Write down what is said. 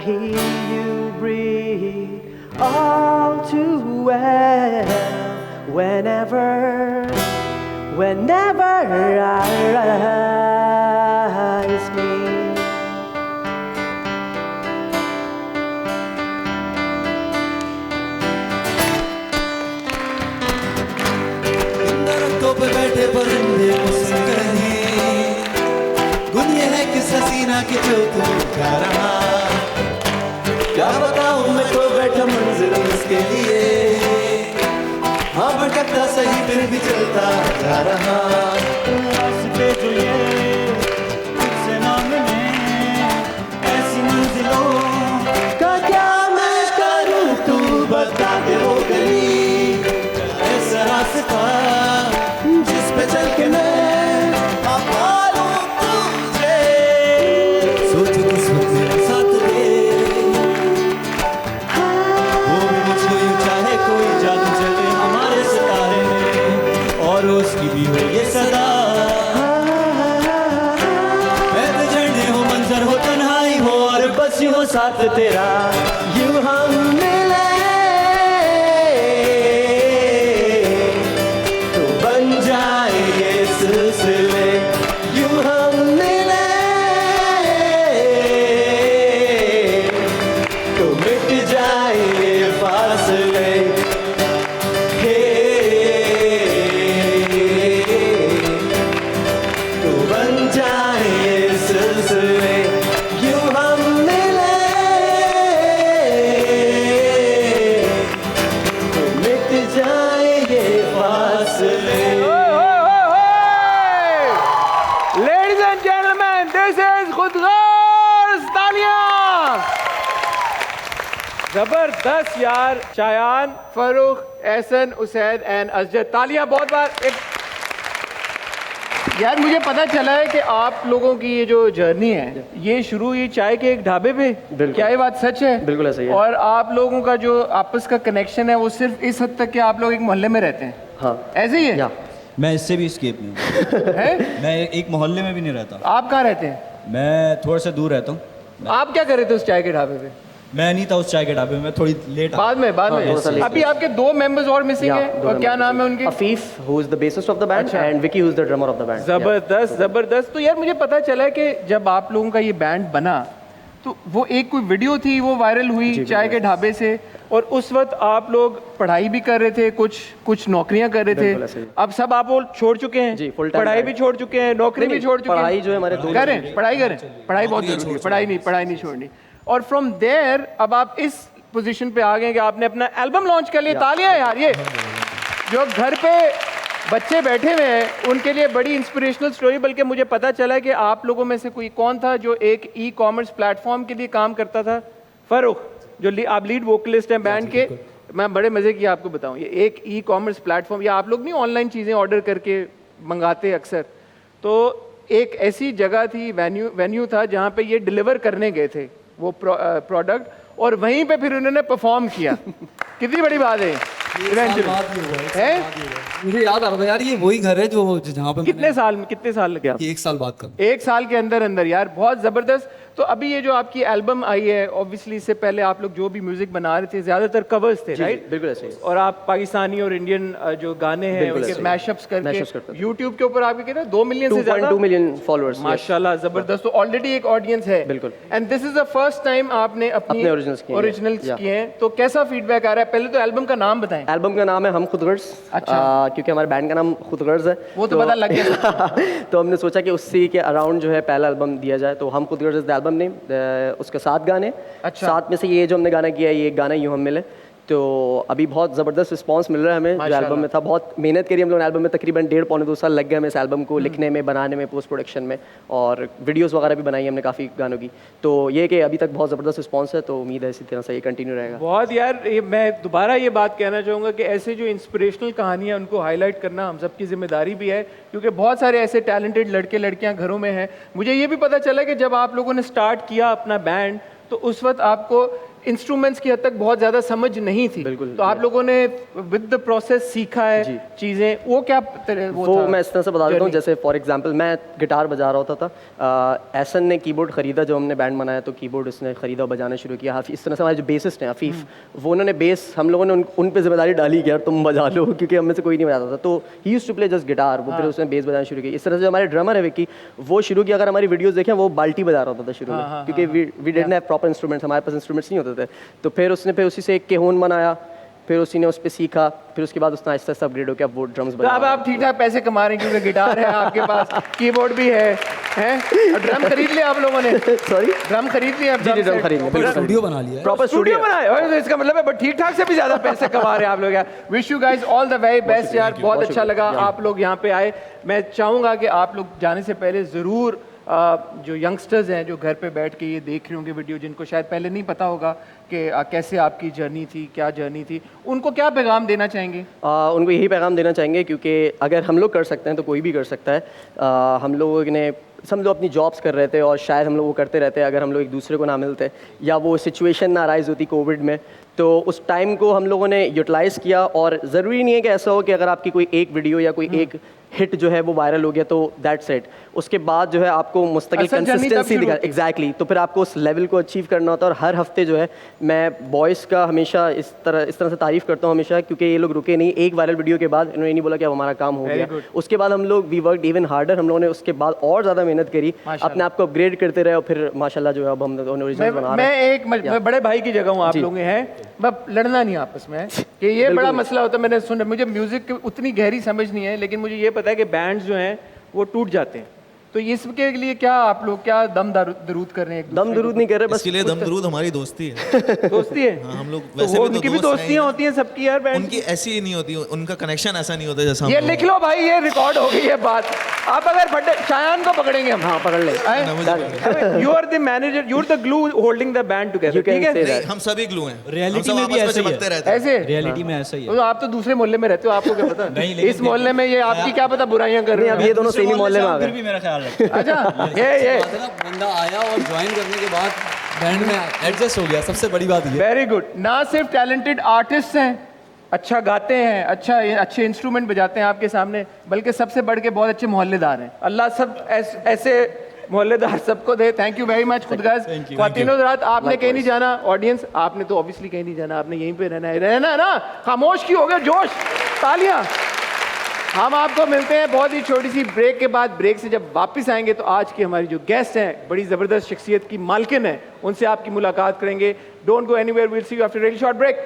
hear you breathe all too well. Whenever I rise me. दरख्तों पे बैठे परिंदे मुझसे कहे गुन ये है किस हसीना की जो तू गा रहा क्या बताऊं मैं तो बैठा मंजिल उसके लिए हाँ भटकता सही फिर भी चलता जा रहा रास्ते जो ये तुझसे ना मिले ऐसी मंजिलों का क्या मैं करूं तू बता दे वो गली ऐसा रास्ता जिस पे चल के मैं पालूं तुझे सोच किस्मत मेरा साथ दे वो भी मुझको यूं चाहे कोई जादू चले हमारे सितारे में और उसकी भी हो ये सदा मैं तो झंडे हो मंजर हो तन्हाई हो और बस यूं हो साथ तेरा यूं हम मिले तो बन जाए ये सिलसिले यूं हम मिले तो मिट जाए ये फासले तो बन जाए ये सिलसिले यूं हम मिले तो मिट जाए ये फासले Ladies and gentlemen, this is खुदगर्ज तालियां। जबरदस्त यार, शायान, फरूख, एहसन, उसैद एंड असजद, तालियां बहुत बार। यार मुझे पता चला है कि आप लोगों की ये जो जर्नी है ये शुरू हुई चाय के एक ढाबे पे। क्या ये बात सच है? बिल्कुल ऐसा ही है। और आप लोगों का जो आपस का कनेक्शन है वो सिर्फ इस हद तक कि आप लोग एक मोहल्ले में रहते हैं? हाँ ऐसे ही है? या मैं इससे भी स्केप नहीं हूँ। है? मैं एक मोहल्ले में भी नहीं रहता। आप कहाँ रहते हैं? मैं थोड़ा सा दूर रहता हूँ। आप क्या कर रहे थे उस चाय के ढाबे पे? मैं नहीं था उस चाय के ढाबे में, मैं थोड़ी लेट बाद में थोड़ा सा late अभी आपके दो मेंबर्स और मिसिंग हैं और क्या नाम है उनके? Afif who is the bassist of the band अच्छा। and Vicky who is the drummer of the band. जबरदस्त जबरदस्त। तो यार मुझे पता चला है कि जब आप लोगों का ये बैंड बना तो वो एक कोई वीडियो थी वो वायरल हुई चाय के ढाबे से, और उस वक्त आप लोग पढ़ाई भी कर रहे थे, कुछ नौकरियां कर रहे बिल्कुल ऐसे थे। ही। अब सब आप वो छोड़ चुके हैं? जी, full time पढ़ाई band। भी छोड़ चुके हैं, नौकरी भी छोड़ चुके हैं? पढ़ाई जो है हमारे दो करें, पढ़ाई करें, पढ़ाई बहुत जरूरी है, पढ़ाई नहीं छोड़नी। और फ्रॉम देयर अब आप इस पोजीशन पे आ गए कि आपने अपना एल्बम लॉन्च कर लिया। तालियां यार, ये जो घर पे बच्चे बैठे हुए हैं उनके लिए बड़ी इंस्पिरेशनल स्टोरी। बल्कि मुझे पता चला है कि आप लोगों में से कोई कौन था जो एक ई कॉमर्स प्लेटफॉर्म के लिए काम करता था? फरूख, जो आप लीड वोकलिस्ट हैं बैंड के। मैं बड़े मज़े की आपको बताऊं, ये एक ई कॉमर्स प्लेटफॉर्म, या आप लोग नहीं ऑनलाइन चीज़ें ऑर्डर करके मंगाते अक्सर, तो एक ऐसी जगह थी, वेन्यू था जहाँ पे ये डिलीवर करने गए थे वो प्रोडक्ट, और वहीं पे फिर उन्होंने परफॉर्म किया। कितनी बड़ी बात है है? मुझे याद आ रहा था यार, ये वही घर है जो जहाँ पे कितने साल लगे? 1 साल बाद का। 1 साल के अंदर यार, बहुत जबरदस्त। तो अभी ये जो आपकी एल्बम आई है, ऑब्वियसली इससे पहले आप लोग जो भी म्यूजिक बना रहे थे ज्यादातर कवर्स थे, राइट? बिल्कुल ऐसे ही। और आप पाकिस्तानी और इंडियन जो गाने हैं उनके मैशअप्स करके यूट्यूब के ऊपर आपके कितने 2 मिलियन से ज्यादा 2.2 मिलियन फॉलोअर्स माशाल्लाह, जबरदस्त। तो ऑलरेडी एक ऑडियंस है। बिल्कुल। And this is the first time आपने अपने ओरिजिनल्स किए हैं, तो कैसा फीडबैक आ रहा है? पहले तो एल्बम का नाम बताएं। एल्बम का नाम है हम खुदगर्ज। अच्छा। क्योंकि हमारे बैंड का नाम खुदगर्ज है, वो तो पता लग गया। तो हमने सोचा कि उसी के अराउंड जो है पहला एल्बम दिया जाए, तो हम खुदगर्ज इज द एल्बम नेम। उसके 7 गाने। अच्छा। 7 में से ये जो हमने गाना किया है, ये एक गाना यूं हम मिले। तो अभी बहुत ज़बरदस्त रिस्पांस मिल रहा है हमें जो एल्बम में था। बहुत मेहनत करी हम लोगों ने एल्बम में, तकरीबन 1.5-2 साल लग गए हमें इस एल्बम को लिखने में, बनाने में, पोस्ट प्रोडक्शन में, और वीडियोस वगैरह भी बनाई हमने काफ़ी गानों की। तो ये कि अभी तक बहुत ज़बरदस्त रिस्पांस है, तो उम्मीद है इसी तरह से ये कंटिन्यू रहेगा। बहुत यार, मैं दोबारा ये बात कहना चाहूँगा कि ऐसे जो इंस्पिरेशनल कहानियाँ उनको हाईलाइट करना हम सब की जिम्मेदारी भी है, क्योंकि बहुत सारे ऐसे टैलेंटेड लड़के लड़कियाँ घरों में हैं। मुझे ये भी पता चला कि जब आप लोगों ने स्टार्ट किया अपना बैंड, तो उस वक्त आपको इंस्ट्रूमेंट्स की हद तक बहुत ज़्यादा समझ नहीं थी, बिल्कुल, तो आप लोगों ने विद द प्रोसेस सीखा है चीज़ें, वो क्या वो मैं इस तरह से बता देता हूँ। जैसे फॉर एग्जांपल मैं गिटार बजा रहा होता था, एहसन ने कीबोर्ड ख़रीदा, जो हमने बैंड बनाया तो कीबोर्ड उसने ख़रीदा और बजाना शुरू किया। इस तरह से हमारे जो बेसिस्ट हैं हफीफ़, वो उन्होंने बेस, हम लोगों ने उन पे जिम्मेदारी डाली कि यार तुम बजा लो, क्योंकि हम में से कोई नहीं बजाता था, तो he used to play just guitar, वो फिर उसने बेस बजाना शुरू किया। इस तरह से हमारे ड्रमर है विक्की, वो शुरू किया, अगर हमारी वीडियोस देखें वो बाल्टी बजा रहा होता था शुरू में, क्योंकि we didn't have proper instruments, हमारे पास इंस्ट्रूमेंट्स नहीं होते थे। तो फिर उसने उसी से एक केहून बनाया, फिर उसी ने उस पर सीखा, फिर उसके बाद उसने आहिस्ता आहिस्ता अपग्रेड होकर वो ड्रम्स तो बजा। अब आप ठीक ठाक पैसे कमा रहे हैं, क्योंकि गिटार है आपके पास, कीबोर्ड भी है, और ड्रम खरीद लिया आप लोगों ने? सॉरी, ड्रम खरीद लिया? जी ड्रम खरीद लिया, स्टूडियो बना लिया है। प्रॉपर स्टूडियो बनाया और इसका मतलब है बट ठीक ठाक से भी ज्यादा पैसे कमा रहे हैं आप लोग यार। Wish you guys all the very best यार, बहुत अच्छा लगा आप लोग यहाँ पे आए। मैं चाहूँगा कि आप लोग जाने से पहले ज़रूर जो यंगस्टर्स हैं जो घर पे बैठ के ये देख रहे होंगे वीडियो, जिनको शायद पहले नहीं पता होगा कि कैसे आपकी जर्नी थी, क्या जर्नी थी, उनको क्या पैगाम देना चाहेंगे? उनको यही पैगाम देना चाहेंगे, क्योंकि अगर हम लोग कर सकते हैं तो कोई भी कर सकता है। हम लोगों ने सब लोग अपनी जॉब्स कर रहे थे और शायद हम लोग वो करते रहते, अगर हम लोग एक दूसरे को ना मिलते या वो सिचुएशन ना राइज होती कोविड में, तो उस टाइम को हम लोगों ने यूटिलाइज़ किया। और ज़रूरी नहीं है कि ऐसा हो कि अगर आपकी कोई एक वीडियो या कोई एक हिट जो है वो वायरल हो गया तो दैट्स इट, उसके बाद जो है आपको मुस्तकिल कंसिस्टेंसी दिखा, एग्जैक्टली, तो फिर आपको उस लेवल को अचीव करना होता है। और हर हफ्ते जो है मैं बॉयज़ का हमेशा इस तरह से तारीफ़ करता हूँ हमेशा, क्योंकि ये लोग रुके नहीं। एक वायरल वीडियो के बाद इन्होंने नहीं बोला कि अब हमारा काम हो गया, उसके बाद हम लोग वी वर्कड इवन हार्डर, हम लोगों ने उसके बाद और ज़्यादा मेहनत करी, अपने आप को अपग्रेड करते रहे और फिर माशाल्लाह जो है अब हम ओरिजिनल बना रहे हैं। मैं बड़े भाई की जगह हूँ, आप लोग हैं, बस लड़ना नहीं आपस में कि ये बड़ा मसला होता है। मैंने सुना, मुझे म्यूजिक की उतनी गहरी समझ नहीं है, लेकिन मुझे ये पता है कि बैंड्स जो हैं वो टूट जाते हैं, तो इसके लिए क्या आप लोग क्या दम दरूद कर रहे हैं? दम दरूद नहीं कर रहे, बस इसके लिए दम दरूद हमारी दोस्ती है। दोस्ती है? हाँ, हम लोग तो वैसे वो भी तो उनकी भी दोस्त दोस्तियां होती हैं सबकी यार बैंड। उनकी ऐसी ही नहीं होती, उनका कनेक्शन ऐसा नहीं होता जैसा ये लिख लो भाई, ये रिकॉर्ड हो गई है बात। आप अगर शायान को पकड़ेंगे हम, हाँ पकड़ लें। You are the manager, you are the glue holding the band together, ठीक है? हम सभी ग्लू हैं, रियलिटी में भी ऐसे ही है। ऐसे रियलिटी में ऐसा ही है। तो आप तो दूसरे मोहल्ले में रहते हो, आपको क्या पता? नहीं, लेकिन इस मोहल्ले में ये आपकी क्या पता बुराइयां कर रहे हैं। अब ये दोनों सेम ही मोहल्ले में आ फिर गए। भी मेरा ख्याल रखते हैं। अच्छा, ये बंदा आया और ज्वाइन करने के बाद बैंड में एडजस्ट हो गया, सबसे बड़ी बात ये। Very good. ना सिर्फ टैलेंटेड आर्टिस्ट हैं, अच्छा गाते हैं, अच्छे इंस्ट्रूमेंट बजाते हैं आपके सामने, बल्कि सबसे बढ़ के बहुत अच्छे मोहल्लेदार हैं। अल्लाह सब ऐसे मोहल्लेदार सबको दे। थैंक यू वेरी मच खुदगाज। ख्वातीनो हज़रात, आपने कहीं नहीं जाना, ऑडियंस आपने तो ऑब्वियसली कहीं नहीं जाना, आपने यहीं पे रहना है ना। खामोश की हो गया जोश, तालियां। हम आपको मिलते हैं बहुत ही छोटी सी ब्रेक के बाद। ब्रेक से जब वापस आएंगे तो आज की हमारी जो गेस्ट हैं, बड़ी ज़बरदस्त शख्सियत की मालकिन है, उनसे आपकी मुलाकात करेंगे। Don't go anywhere, will see you after really short break.